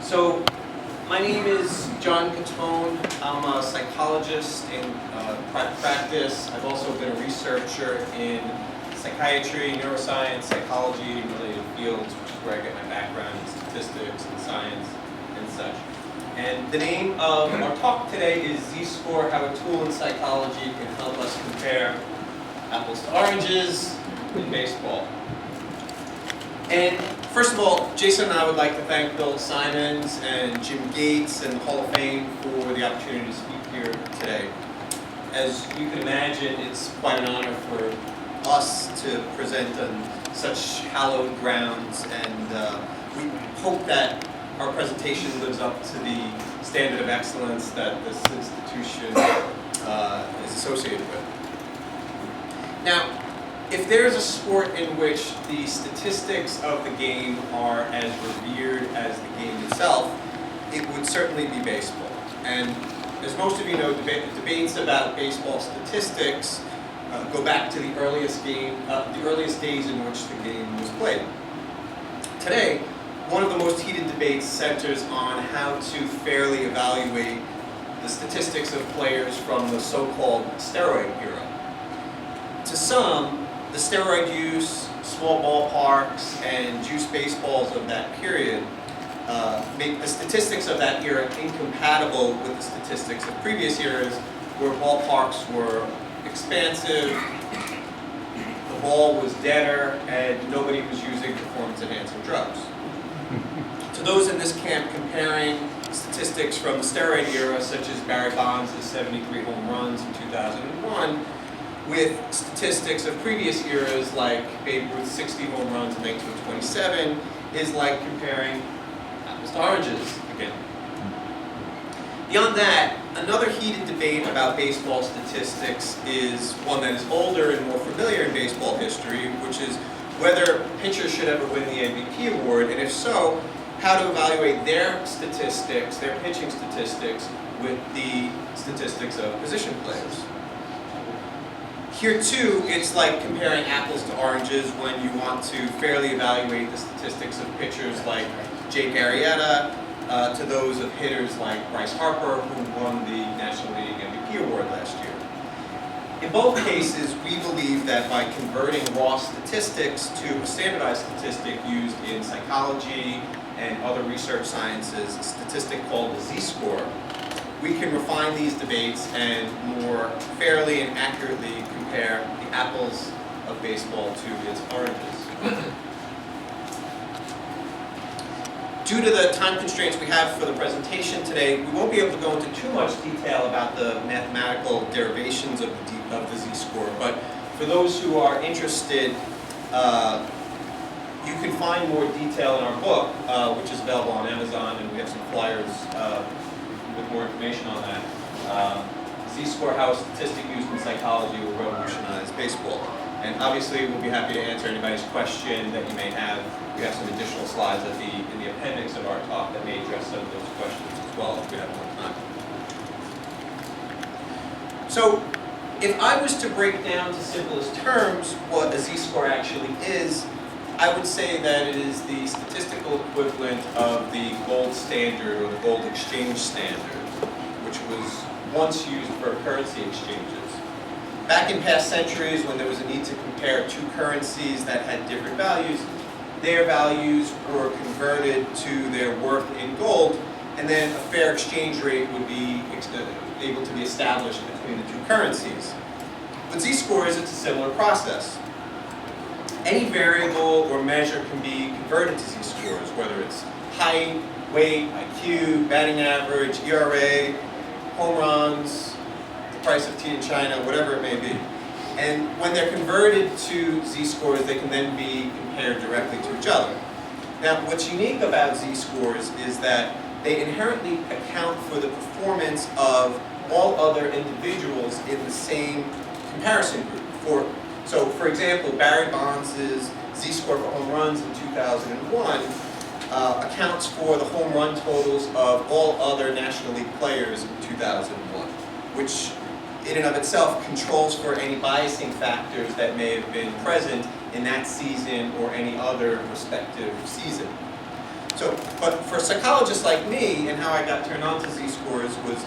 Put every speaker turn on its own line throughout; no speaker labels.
So, my name is John Cottone. I'm a psychologist in private practice. I've also been a researcher in psychiatry, neuroscience, psychology, and related fields, which is where I get my background in statistics and science and such. And the name of our talk today is Z-Score, how a tool in psychology can help us compare apples to oranges in baseball. And first of all, Jason and I would like to thank Bill Simons and Jim Gates and the Hall of Fame for the opportunity to speak here today. As you can imagine, it's quite an honor for us to present on such hallowed grounds, and we hope that our presentation lives up to the standard of excellence that this institution is associated with. Now, if there's a sport in which the statistics of the game are as revered as the game itself, it would certainly be baseball. And as most of you know, debates about baseball statistics go back to the earliest days in which the game was played. Today, one of the most heated debates centers on how to fairly evaluate the statistics of players from the so-called steroid era. To some, the steroid use, small ballparks, and juice baseballs of that period make the statistics of that era incompatible with the statistics of previous eras, where ballparks were expansive, the ball was deader, and nobody was using performance-enhancing drugs. To those in this camp comparing statistics from the steroid era, such as Barry Bonds' 73 home runs in 2001, with statistics of previous eras like Babe Ruth's 60 home runs in 1927, is like comparing apples to oranges again. Beyond that, another heated debate about baseball statistics is one that is older and more familiar in baseball history, which is whether pitchers should ever win the MVP award, and if so, how to evaluate their statistics, their pitching statistics, with the statistics of position players. Here too, it's like comparing apples to oranges when you want to fairly evaluate the statistics of pitchers like Jake Arrieta to those of hitters like Bryce Harper, who won the National League MVP award last year. In both cases, we believe that by converting raw statistics to a standardized statistic used in psychology and other research sciences, a statistic called the Z-score, we can refine these debates and more fairly and accurately compare the apples of baseball to its oranges. Due to the time constraints we have for the presentation today, we won't be able to go into too much detail about the mathematical derivations of the Z-score, but for those who are interested, you can find more detail in our book, which is available on Amazon, and we have some flyers with more information on that. Z-score, how a statistic used in psychology will revolutionize baseball. And obviously, we'll be happy to answer anybody's question that you may have. We have some additional slides in the appendix of our talk that may address some of those questions as well if we have more time. So, if I was to break down to simplest terms what a Z-score actually is, I would say that it is the statistical equivalent of the gold standard or the gold exchange standard, which was once used for currency exchanges. Back in past centuries, when there was a need to compare two currencies that had different values, their values were converted to their worth in gold, and then a fair exchange rate would be able to be established between the two currencies. With Z-scores, it's a similar process. Any variable or measure can be converted to Z-scores, whether it's height, weight, IQ, batting average, ERA, home runs, the price of tea in China, whatever it may be. And when they're converted to Z-scores, they can then be compared directly to each other. Now, what's unique about Z-scores is that they inherently account for the performance of all other individuals in the same comparison group. So, for example, Barry Bonds' Z-score for home runs in 2001 accounts for the home run totals of all other National League players in 2001, which in and of itself controls for any biasing factors that may have been present in that season or any other respective season. But for psychologists like me, and how I got turned on to z-scores was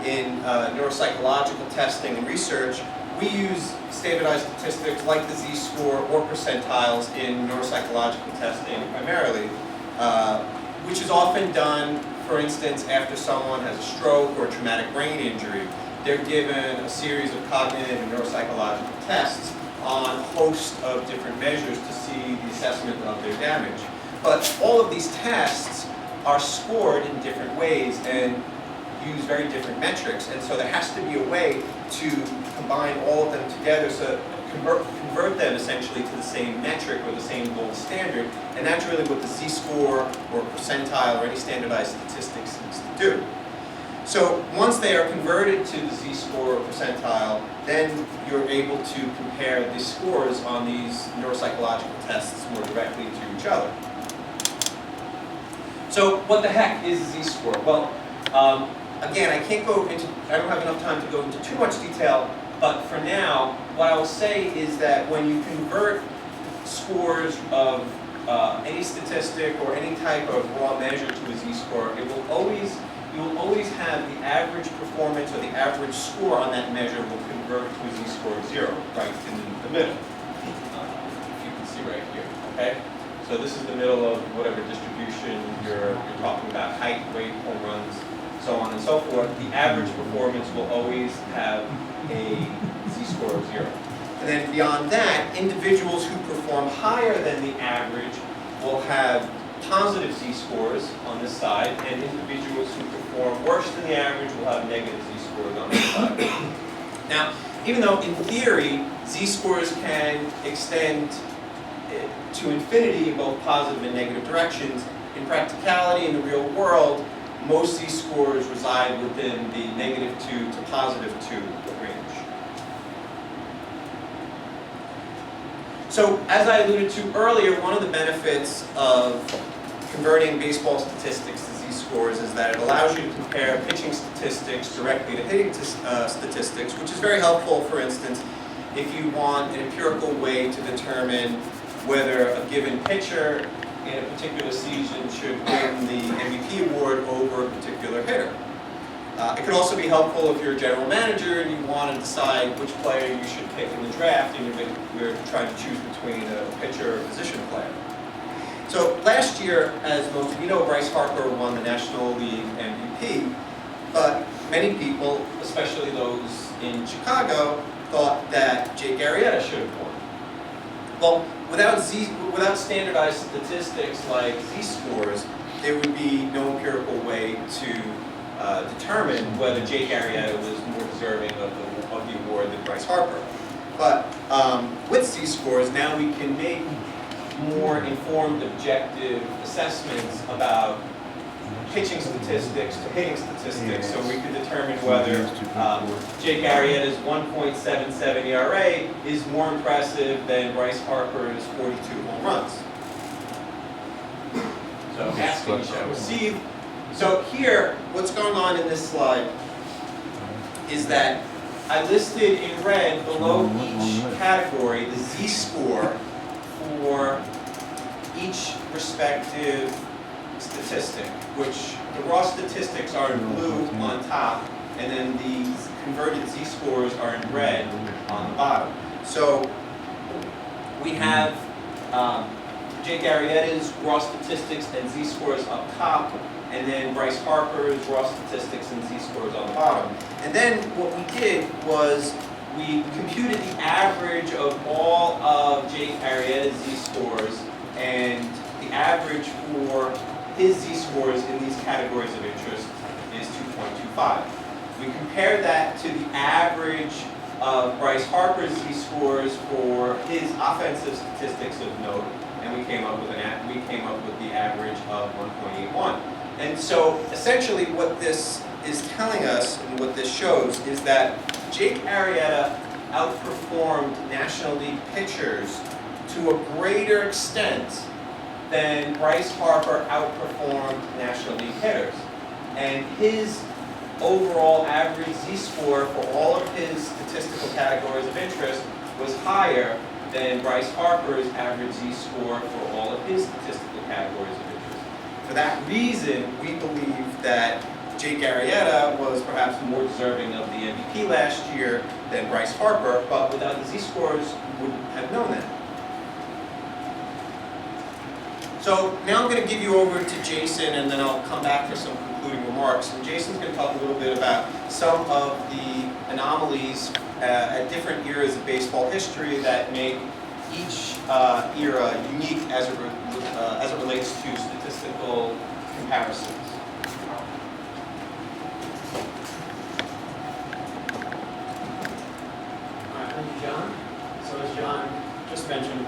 in neuropsychological testing and research. We use standardized statistics like the z-score or percentiles in neuropsychological testing primarily, which is often done, for instance, after someone has a stroke or a traumatic brain injury. They're given a series of cognitive and neuropsychological tests on a host of different measures to see the assessment of their damage. But all of these tests are scored in different ways and use very different metrics, and so there has to be a way to combine all of them together, so convert them essentially to the same metric or the same gold standard, and that's really what the z-score or percentile or any standardized statistics needs to do. So once they are converted to the z-score or percentile, then you're able to compare the scores on these neuropsychological tests more directly to each other. So what the heck is a z-score? Well, again, I don't have enough time to go into too much detail, but for now, what I will say is that when you convert scores of any statistic or any type of raw measure to a z-score, you will always have the average performance or the average score on that measure will convert to a z-score of 0, right in the middle. If you can see right here, okay? So this is the middle of whatever distribution you're talking about, height, weight, home runs, so on and so forth. The average performance will always have a z-score of 0. And then beyond that, individuals who perform higher than the average will have positive z-scores on this side, and individuals who perform worse than the average will have negative z-scores on this side. Now, even though in theory, z-scores can extend to infinity in both positive and negative directions, in practicality in the real world, most z-scores reside within the -2 to +2 range. So, as I alluded to earlier, one of the benefits of converting baseball statistics to z-scores is that it allows you to compare pitching statistics directly to hitting statistics, which is very helpful, for instance, if you want an empirical way to determine whether a given pitcher in a particular season should win the MVP award over a particular hitter. It could also be helpful if you're a general manager and you want to decide which player you should pick in the draft and you're trying to choose between a pitcher or a position player. So last year, as most of you know, Bryce Harper won the National League MVP, but many people, especially those in Chicago, thought that Jake Arrieta should have won. Well, without standardized statistics like z-scores, there would be no empirical way to determine whether Jake Arrieta was more deserving of the award than Bryce Harper. But with z-scores, now we can make more informed, objective assessments about pitching statistics to hitting statistics, so we can determine whether Jake Arrieta's 1.77 ERA is more impressive than Bryce Harper's 42 home runs. So asking you shall receive. So here, what's going on in this slide is that I listed in red below each category the z-score for each respective statistic, which the raw statistics are in blue on top, and then these converted z-scores are in red on the bottom. So we have Jake Arrieta's raw statistics and z-scores up top, and then Bryce Harper's raw statistics and z-scores on the bottom. And then what we did was we computed the average of all of Jake Arrieta's z-scores, and the average for his z-scores in these categories of interest is 2.25. We compared that to the average of Bryce Harper's z-scores for his offensive statistics of note, and we came up with the average of 1.81. And so essentially what this is telling us, and what this shows, is that Jake Arrieta outperformed National League pitchers to a greater extent than Bryce Harper outperformed National League hitters. And his overall average z-score for all of his statistical categories of interest was higher than Bryce Harper's average z-score for all of his statistical categories of interest. for that reason, we believe that Jake Arrieta was perhaps more deserving of the MVP last year than Bryce Harper, but without the Z-scores, we wouldn't have known that. So now I'm going to give you over to Jason, and then I'll come back for some concluding remarks. And Jason's going to talk a little bit about some of the anomalies at different eras of baseball history that make each era unique as it relates to statistical comparisons.
All right, thank you, John. So as John just mentioned,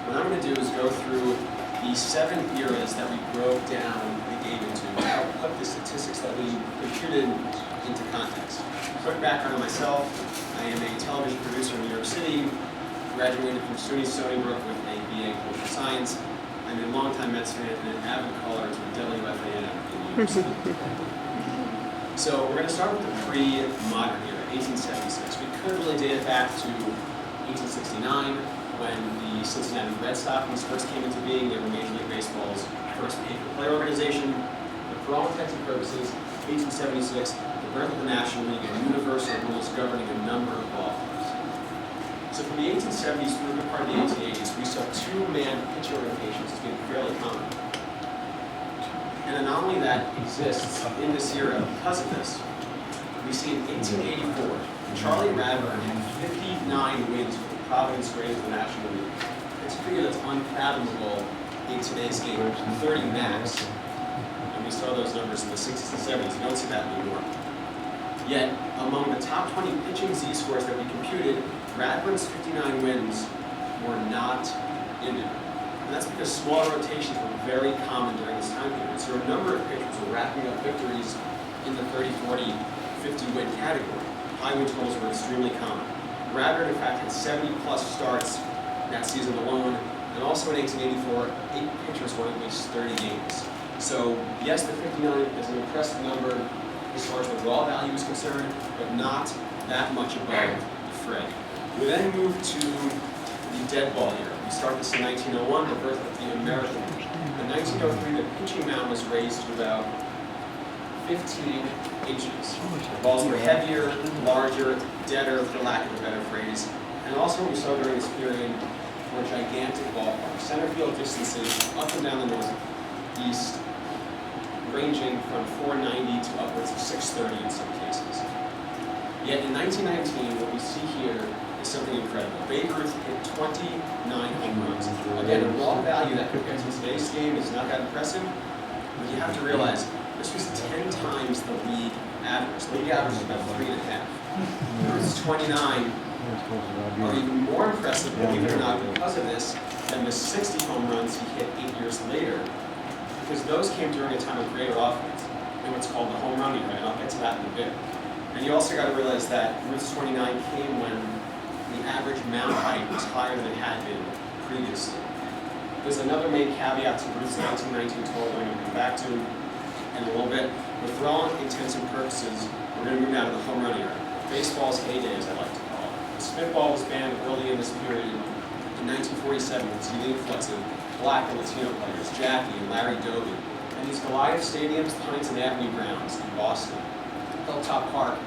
what I'm going to do is go through the 7 eras that we broke down the game into, and help put the statistics that we computed into context. Quick background on myself: I am a television producer in New York City, graduated from SUNY Stony Brook with a BA in Political Science. I'm a longtime Mets fan and an avid caller to the WFAN in New York City. So we're going to start with the pre-modern era, 1876. We could really date it back to 1869, when the Cincinnati Red Stockings first came into being. They were Major League Baseball's first pay-per-play organization. But for all intents and purposes, 1876, the birth of the National League and universal rules governing a number of ball clubs. So from the 1870s through the part of the 1880s, we saw 2-man pitcher rotations as being fairly common. An anomaly that exists in this era because of this, we see in 1884, Charlie Radburn had 59 wins with the Providence Rays of the National League. It's a figure that's unfathomable in today's game, 30 max. And we saw those numbers in the 60s and 70s. You don't see that anymore. Yet, among the top 20 pitching Z-scores that we computed, Radburn's 59 wins were not in there. And that's because smaller rotations were very common during this time period. So a number of pitchers were racking up victories in the 30, 40, 50 win category. High win totals were extremely common. Radburn, in fact, had 70-plus starts that season alone, and also in 1884, 8 pitchers won at least 30 games. So, yes, the 59 is an impressive number as far as the raw value is concerned, but not that much above the fray. We then move to the dead ball era. We start this in 1901, the birth of the American League. In 1903, the pitching mound was raised to about 15 inches. The balls were heavier, larger, deader, for lack of a better phrase. And also what we saw during this period were gigantic ballparks. Center field distances up and down the northeast, ranging from 490 to upwards of 630 in some cases. Yet in 1919, what we see here is something incredible. Babe Ruth hit 29 home runs. Again, a raw value that compared to today's game is not that impressive, but you have to realize this was 10 times the league average. The league average is about 3.5. Ruth's 29 are even more impressive, believe it or not, because of this, than the 60 home runs he hit 8 years later, because those came during a time of greater offense, and what's called the home run era, and I'll get to that in a bit. And you also got to realize that Ruth's 29 came when the average mound height was higher than it had been previously. There's another main caveat to Ruth's 1919 total I'm going to come back to in a little bit, but for all intents and purposes, we're going to move now to the home run era. Baseball's heyday, as I like to call it. The spitball was banned early in this period. In 1947, with the influx of black and Latino players, Jackie and Larry Doby, and these Goliath stadiums, the Huntington Avenue grounds in Boston, Hilltop Park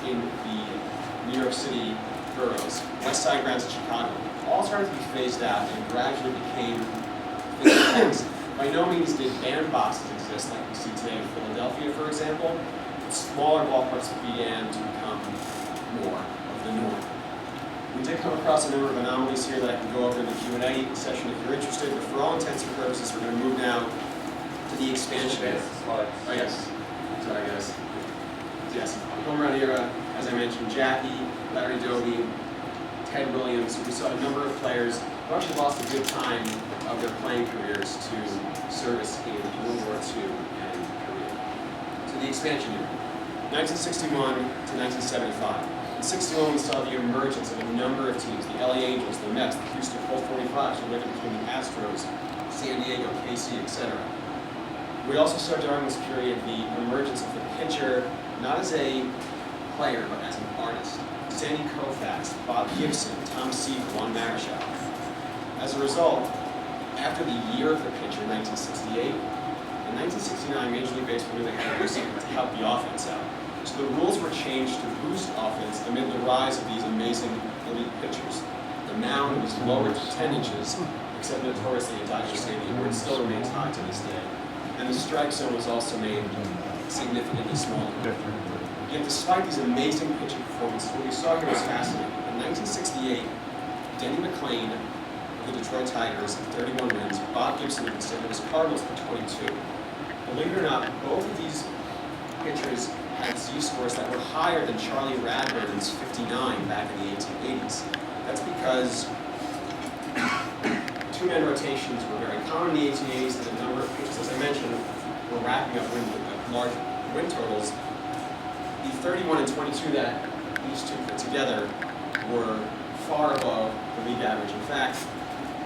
in the New York City boroughs, West Side grounds in Chicago, all started to be phased out and gradually became things. By no means did bandboxes exist like we see today in Philadelphia, for example. Smaller ballparks began to become more of the norm. We did come across a number of anomalies here that I can go over in the Q&A session if you're interested, but for all intents and purposes, we're going to move now to the expansion era. Oh yes, sorry guys. Yes, home run era, as I mentioned, Jackie, Larry Doby, Ted Williams. We saw a number of players who actually lost a good time of their playing careers to service in World War II and Korea. So the expansion era, 1961 to 1975. In 61, we saw the emergence of a number of teams, the LA Angels, the Mets, the Houston Colt 45s, who lived between the Astros, San Diego, KC, etc. We also saw during this period the emergence of the pitcher, not as a player, but as an artist. Sandy Koufax, Bob Gibson, Tom Seaver, Juan Marichal. As a result, after the year of the pitcher, 1968, in 1969, Major League Baseball knew they had to do something to help the offense out. So the rules were changed to boost offense amid the rise of these amazing elite pitchers. The mound was lowered to 10 inches, except notoriously at Dodger Stadium, where it still remains high to this day. And the strike zone was also made significantly smaller. Yet despite these amazing pitching performances, what we saw here was fascinating. In 1968, Denny McLain of the Detroit Tigers had 31 wins, Bob Gibson of the St. Louis Cardinals had 22. Believe it or not, both of these pitchers had Z-scores that were higher than Charlie Radburn's 59 back in the 1880s. That's because two-man rotations were very common in the 1880s, and a number of pitchers, as I mentioned, were racking up large win totals. The 31 and 22 that these two put together were far above the league average. In fact,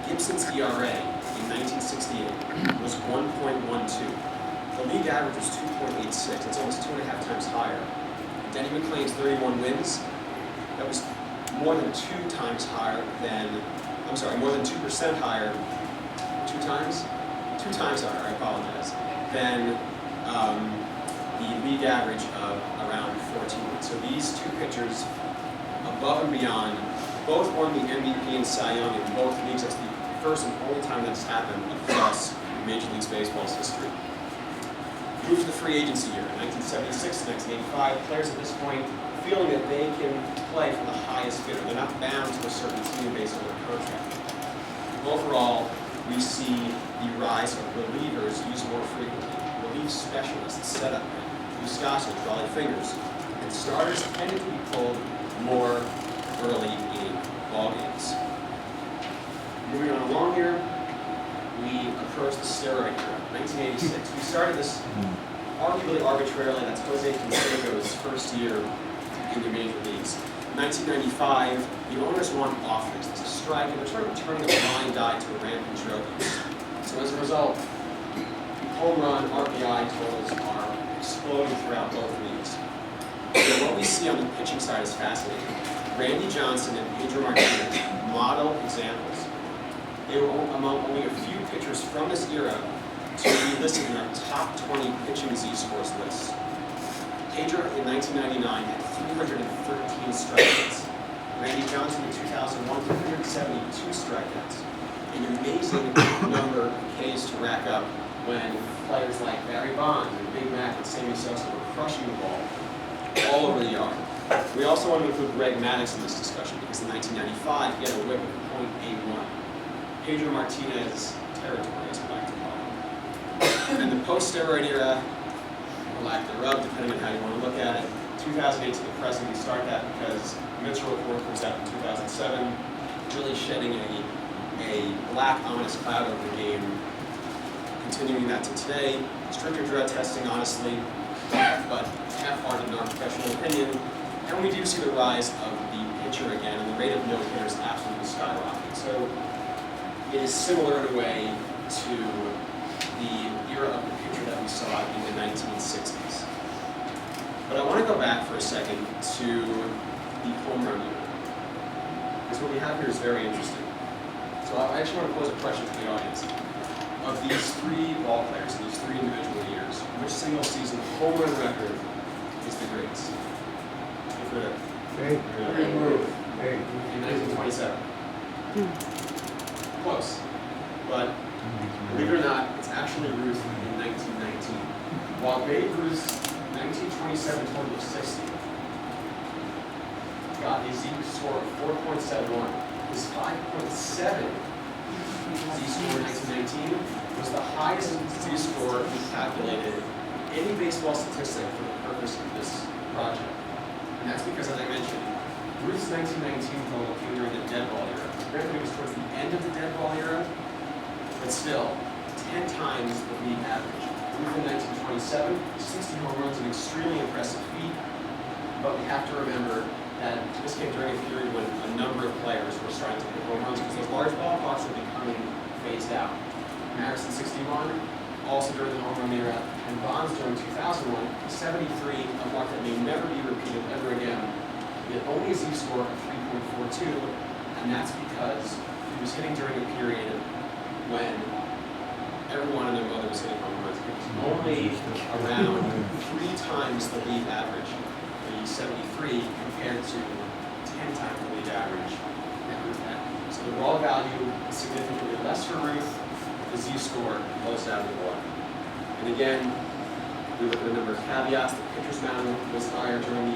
Gibson's ERA in 1968 was 1.12. The league average was 2.86. That's almost 2.5 times higher. Denny McLain's 31 wins, that was more than 2 times higher than, more than 2% higher, 2 times? 2 times higher, I apologize, than the league average of around 14. So these two pitchers, above and beyond, both won the MVP and Cy Young in both leagues. That's the first and only time that's happened across Major League Baseball's history. Moved to the free agency year in 1976 to 1985. Players at this point feeling that they can play for the highest bidder. They're not bound to a certain team based on their contract. Overall, we see the rise of relievers used more frequently. Relief specialists, setup men, Muscasa, trolley fingers, and starters tended to be pulled more early in ball games. Moving on along here, we approach the steroid era, 1986. We started this arguably arbitrarily. That's Jose Canseco's first year in the major leagues. In 1995, the owners want offense. There's a strike, and they're sort of turning a blind eye to a rampant drug use. So as a result, home run RBI totals are exploding throughout both leagues. So what we see on the pitching side is fascinating. Randy Johnson and Pedro Martinez, model examples. They were among only a few pitchers from this era to be listed in our top 20 pitching Z-scores list. Pedro in 1999 had 313 strikeouts. Randy Johnson in 2001, 372 strikeouts. An amazing number of Ks to rack up when players like Barry Bonds and Big Mac and Sammy Sosa were crushing the ball all over the yard. We also want to include Greg Maddux in this discussion because in 1995 he had a whip of .81. Pedro Martinez territory, as we like to call it. And the post-steroid era, or lack thereof, depending on how you want to look at it, 2008 to the present, we start that because Mitchell report comes out in 2007, really shedding a black, ominous cloud over the game. Continuing that to today, stricter drug testing, honestly, but half-hearted in our professional opinion. And we do see the rise of the pitcher again, and the rate of no-hitters absolutely skyrocketing. So it is similar in a way to the era of the pitcher that we saw in the 1960s. But I want to go back for a second to the home run era, because what we have here is very interesting. So I actually want to pose a question to the audience. Of these three ball players in these three individual years, which single season home run record is the greatest? In 1927. Close. But believe it or not, it's actually Ruth in 1919. While Babe Ruth's 1927 total of 60 got a Z-score of 4.71, his 5.7 Z-score in 1919 was the highest Z-score we calculated in any baseball statistic for the purpose of this project. And that's because, as I mentioned, Ruth's 1919 total came during the dead ball era. Granted, it was towards the end of the dead ball era, but still, 10 times the league average. Ruth in 1927, 60 home runs, an extremely impressive feat, but we have to remember that this came during a period when a number of players were starting to hit home runs because those large ballparks were becoming phased out. Maris in 61, also during the home run era, and Bonds during 2001, 73, a mark that may never be repeated ever again. He had only a Z-score of 3.42, and that's because he was hitting during a period when everyone and their mother was hitting home runs. It was only only around 3 times the league average, the 73, compared to 10 times the league average that Ruth had. So the raw value is significantly less for Ruth. The z-score blows out of the water. And again, we look at a number of caveats. The pitcher's mound was higher during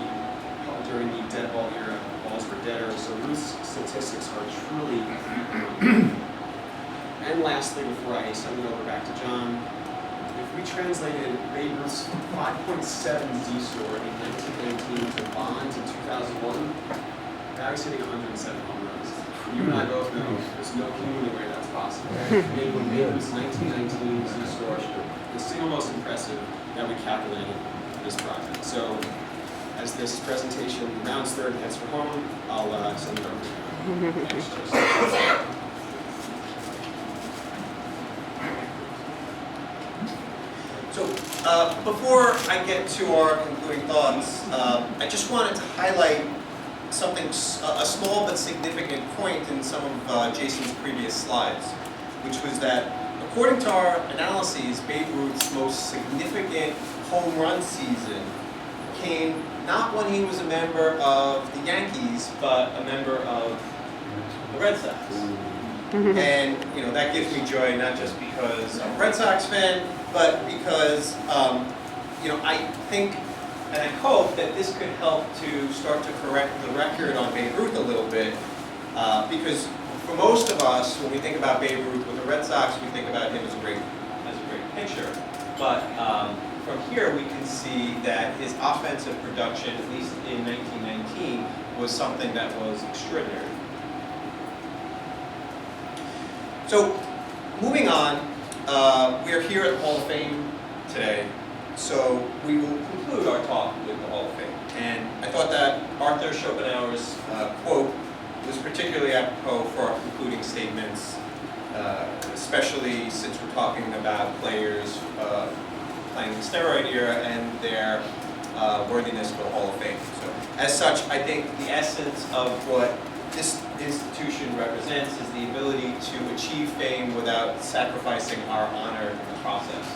the dead ball era. Balls were deader. So Ruth's statistics are truly. And lastly, before I send it over back to John, if we translated Babe Ruth's 5.7 z-score in 1919 to Bond in 2001, Barry's hitting 107 home runs. You and I both know there's no human way that's possible. Babe Ruth's 1919 z-score is the single most impressive that we calculated for this project. So, as this presentation rounds third and heads for home, I'll send it over to you. Thanks,
So before I get to our concluding thoughts, I just wanted to highlight something, a small but significant point in some of Jason's previous slides, which was that according to our analyses, Babe Ruth's most significant home run season came not when he was a member of the Yankees, but a member of the Red Sox. And that gives me joy, not just because I'm a Red Sox fan, but because I think and I hope that this could help to start to correct the record on Babe Ruth a little bit, because for most of us, when we think about Babe Ruth with the Red Sox, we think about him as a great pitcher. But from here, we can see that his offensive production, at least in 1919, was something that was extraordinary. So, moving on, we are here at the Hall of Fame today, so we will conclude our talk with the Hall of Fame. And I thought that Arthur Schopenhauer's quote was particularly apropos for our concluding statements, especially since we're talking about players playing the steroid era and their worthiness for the Hall of Fame. So, as such, I think the essence of what this institution represents is the ability to achieve fame without sacrificing our honor in the process.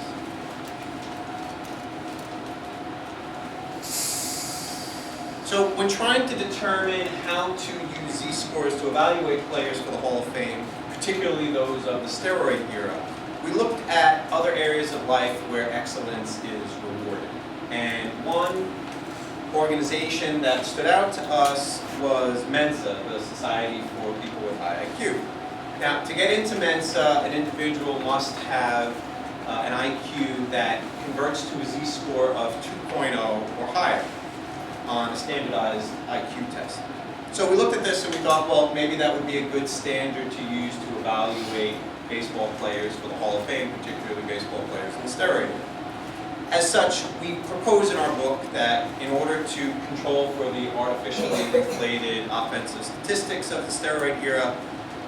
So when trying to determine how to use z-scores to evaluate players for the Hall of Fame, particularly those of the steroid era, we looked at other areas of life where excellence is rewarded. And one organization that stood out to us was Mensa, the Society for People with High IQ. Now, to get into Mensa, an individual must have an IQ that converts to a z-score of 2.0 or higher on a standardized IQ test. So we looked at this and we thought, well, maybe that would be a good standard to use to evaluate baseball players for the Hall of Fame, particularly baseball players in the steroid era. As such, we propose in our book that in order to control for the artificially inflated offensive statistics of the steroid era,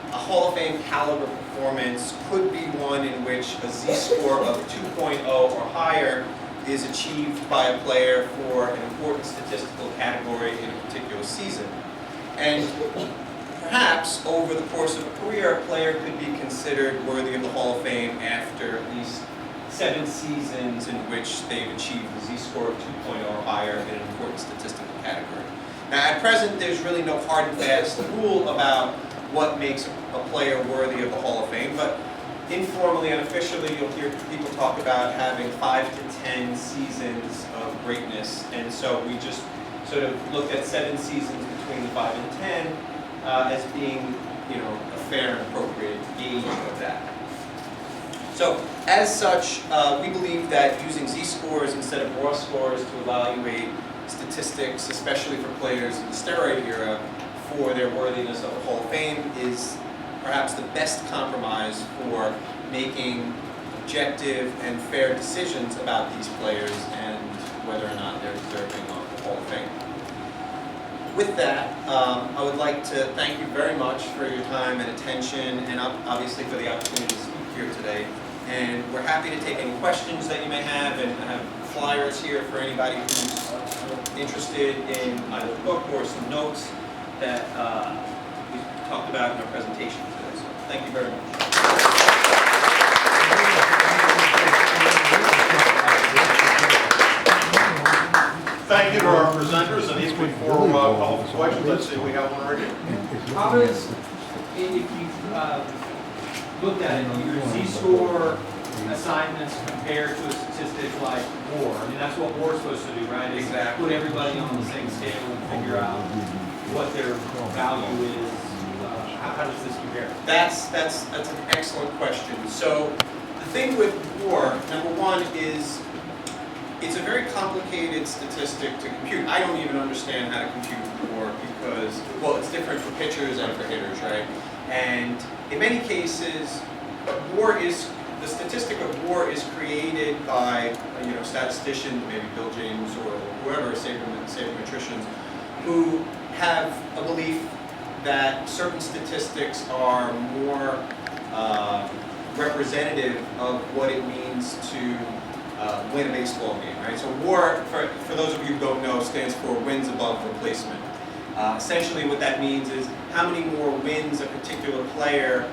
a Hall of Fame caliber performance could be one in which a z-score of 2.0 or higher is achieved by a player for an important statistical category in a particular season. And perhaps over the course of a career, a player could be considered worthy of the Hall of Fame after at least 7 seasons in which they've achieved a z-score of 2.0 or higher in an important statistical category. Now, at present, there's really no hard and fast rule about what makes a player worthy of the Hall of Fame, but informally and officially, you'll hear people talk about having 5 to 10 seasons of greatness, and so we just sort of looked at 7 seasons between the 5 and 10 as being, a fair and appropriate gauge of that. So, as such, we believe that using z-scores instead of raw scores to evaluate statistics, especially for players in the steroid era, for their worthiness of the Hall of Fame is perhaps the best compromise for making objective and fair decisions about these players and whether or not they're deserving of the Hall of Fame. With that, I would like to thank you very much for your time and attention, and obviously for the opportunity to speak here today. And we're happy to take any questions that you may have, and I have flyers here for anybody who's interested in either the book or some notes that we talked about in our presentation today. So thank you very much.
thank you to our presenters, and even before call for questions, let's see, we have one right here.
How does, if you've looked at it, your Z-score assignments compare to a statistic like war? I mean, that's what war's supposed to do, right? Is
Exactly.
put everybody on the same scale and figure out what their value is. How does this compare?
That's an excellent question. So the thing with war, number one, is it's a very complicated statistic to compute. I don't even understand how to compute war because, well, it's different for pitchers and for hitters, right? And in many cases, the statistic of war is created by, statisticians, maybe Bill James or whoever, sabermetricians, who have a belief that certain statistics are more representative of what it means to win a baseball game, right? So WAR, for those of you who don't know, stands for wins above replacement. Essentially what that means is how many more wins a particular player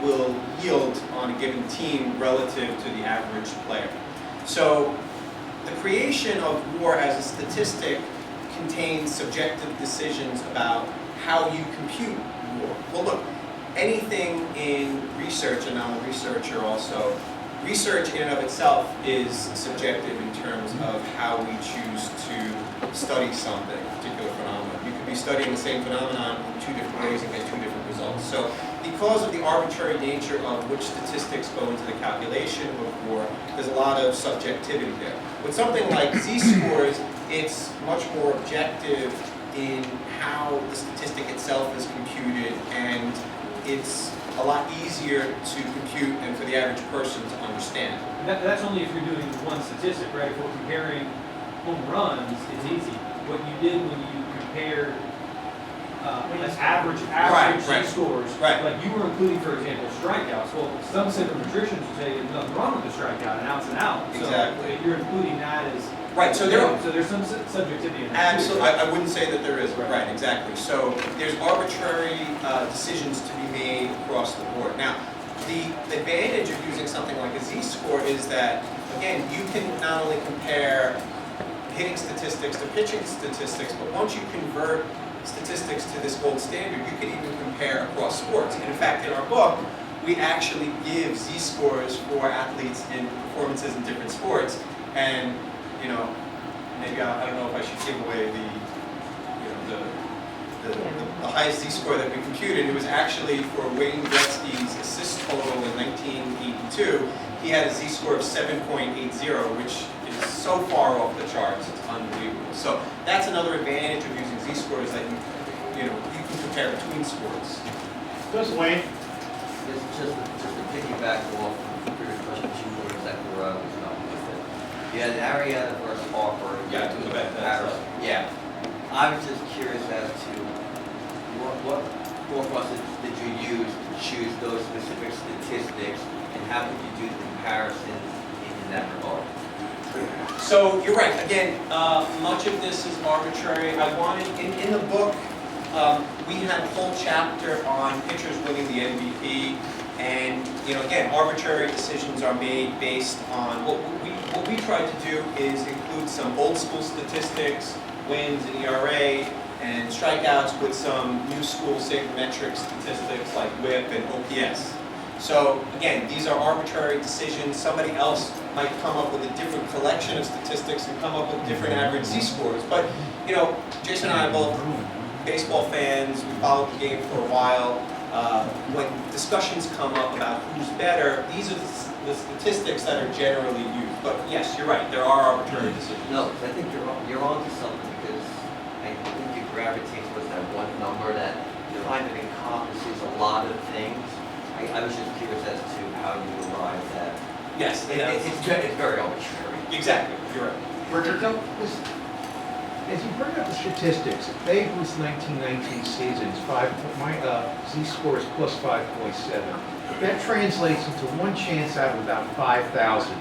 will yield on a given team relative to the average player. So the creation of WAR as a statistic contains subjective decisions about how you compute WAR. Well, look, anything in research, and I'm a researcher also, research in and of itself is subjective in terms of how we choose to study something, a particular phenomenon. You could be studying the same phenomenon in two different ways and get two different results. So because of the arbitrary nature of which statistics go into the calculation of WAR, there's a lot of subjectivity there. With something like Z-scores, it's much more objective in how the statistic itself is computed, and it's a lot easier to compute and for the average person to understand.
That's only if you're doing one statistic, right? If we're comparing home runs, it's easy. What you did when you compared average
Right.
Z-scores,
Right.
like you were including, for example, strikeouts. Well, some sabermetricians would say there's nothing wrong with the strikeout, an out's an out.
Exactly.
So you're including that as
Right, so
there's some subjectivity in that.
absolutely, I wouldn't say that there is, right, exactly. So there's arbitrary decisions to be made across the board. Now, the advantage of using something like a Z-score is that, again, you can not only compare hitting statistics to pitching statistics, but once you convert statistics to this gold standard, you can even compare across sports. And in fact, in our book, we actually give Z-scores for athletes in performances in different sports. And maybe I don't know if I should give away the highest Z-score that we computed. It was actually for Wayne Gretzky's assist total in 1982. He had a Z-score of 7.80, which is so far off the charts, it's unbelievable. So that's another advantage of using Z-scores, that you can compare between sports.
Does Wayne?
Just to piggyback off the previous question, you know exactly where I was going with it. You had Ariana versus Harper.
Yeah, to the bet.
Yeah. I was just curious as to what thought process did you use to choose those specific statistics, and how did you do the comparison in that regard?
So you're right. Again, much of this is arbitrary. I wanted in the book. We had a whole chapter on pitchers winning the MVP, and again, arbitrary decisions are made based on what we tried to do is include some old school statistics, wins and ERA, and strikeouts with some new school sabermetric statistics like WHIP and OPS. So again, these are arbitrary decisions. Somebody else might come up with a different collection of statistics and come up with different average Z-scores. But Jason and I are both baseball fans. We followed the game for a while. When discussions come up about who's better, these are the statistics that are generally used. But yes, you're right. There are arbitrary decisions.
No, I think you're onto something, because I think you gravitate towards that one number that kind of encompasses a lot of things. I was just curious as to how you arrived at.
Yes,
It's very arbitrary.
exactly. You're right.
Richard?
As you bring up the statistics, Babe Ruth's 1919 seasons, Z-score is plus 5.7. That translates into one chance out of about 5,000,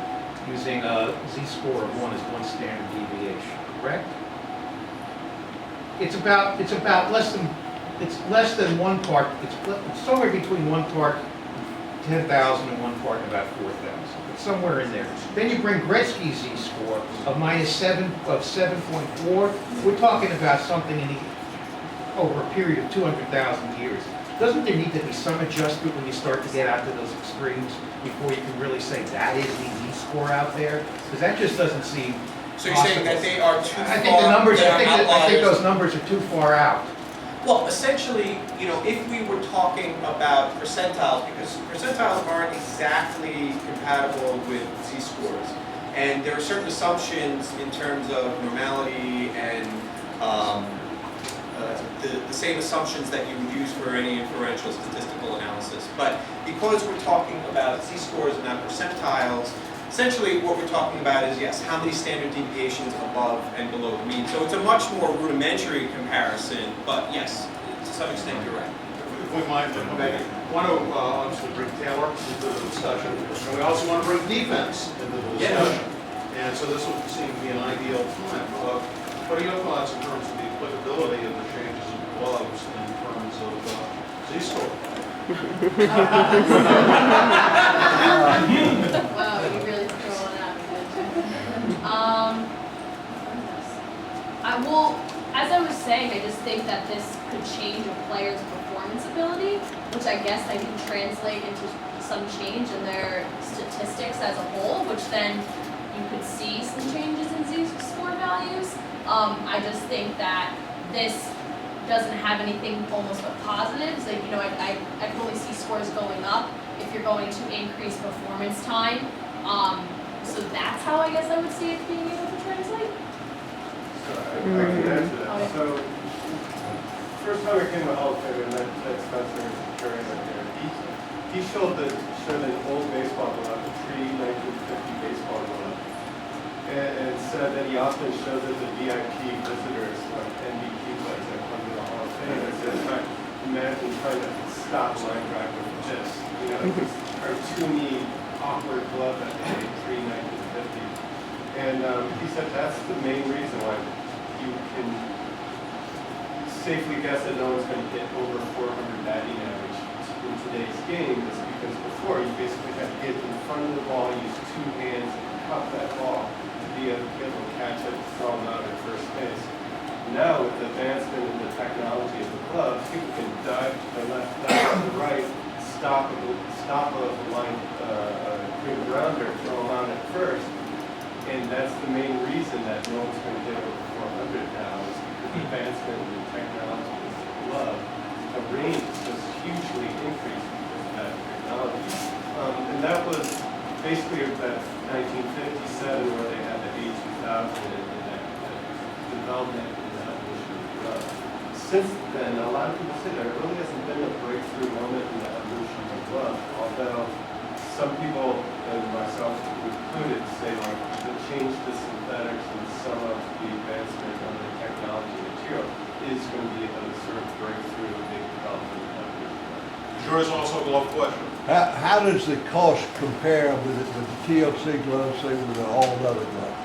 using a Z-score of 1 as one standard deviation, correct? It's less than 1 part, it's somewhere between 1 part in 10,000 and 1 part in about 4,000. But somewhere in there. Then you bring Gretzky's Z-score of of 7.4. We're talking about something over a period of 200,000 years. Doesn't there need to be some adjustment when you start to get out to those extremes before you can really say that is the Z-score out there? Because that just doesn't seem
So you're saying that they are too far,
I think the numbers,
they are
I think
outliers?
those numbers are too far out.
Well, essentially, you know, if we were talking about percentiles, because percentiles aren't exactly compatible with z-scores, and there are certain assumptions in terms of normality and the same assumptions that you would use for any inferential statistical analysis. But because we're talking about z-scores and not percentiles, essentially what we're talking about is, yes, how many standard deviations above and below the mean. So it's a much more rudimentary comparison, but yes, to some extent you're right.
If we might, I want to obviously bring Taylor into the discussion, and we also want to bring defense into the discussion. And so this would seem to be an ideal time. What are your thoughts in terms of the applicability of the changes in gloves in terms of z-score?
Wow, you really throwing out good. I will, as I was saying, I just think that this could change a player's performance ability, which I guess I can translate into some change in their statistics as a whole, which then you could see some changes in Z-score values. I just think that this doesn't have anything almost but positives. Like, you know, I can only see scores going up if you're going to increase performance time. So that's how I guess I would see it being able to translate.
So I can answer that. So, first time I came to Hall of Fame, and that Spencer during right there, he showed that old baseball glove, the pre-1950 baseball glove, and said that he often showed that the VIP visitors, like MVP players that come to the Hall of Fame, and said, imagine trying to stop line drive with this, you know, this cartoony, awkward glove that they made pre-1950. And he said that's the main reason why you can safely guess that no one's going to hit over 400 batting average in today's game, is because before you basically had to get in front of the ball, use two hands, and cup that ball to be able to catch it, throw them out at first base. Now, with the advancement in the technology of the gloves, people can dive to the left, dive to the right, stop a line, green grounder, throw them out at first. And that's the main reason that no one's going to get over 400 now, is because the advancement in the technology of the glove, the range is just hugely increased because of that technology. And that was basically that 1957 where they had the A2000 and that development and the evolution of the glove. Since then, a lot of people say there really hasn't been a breakthrough moment in the evolution of the glove, although some people, and myself included, say like the change to synthetics and some of the advancement of the technology material is going to be a sort of breakthrough in big development of this.
Sure is also a glove question.
How does the cost compare with the TLC gloves, say, with all the other gloves?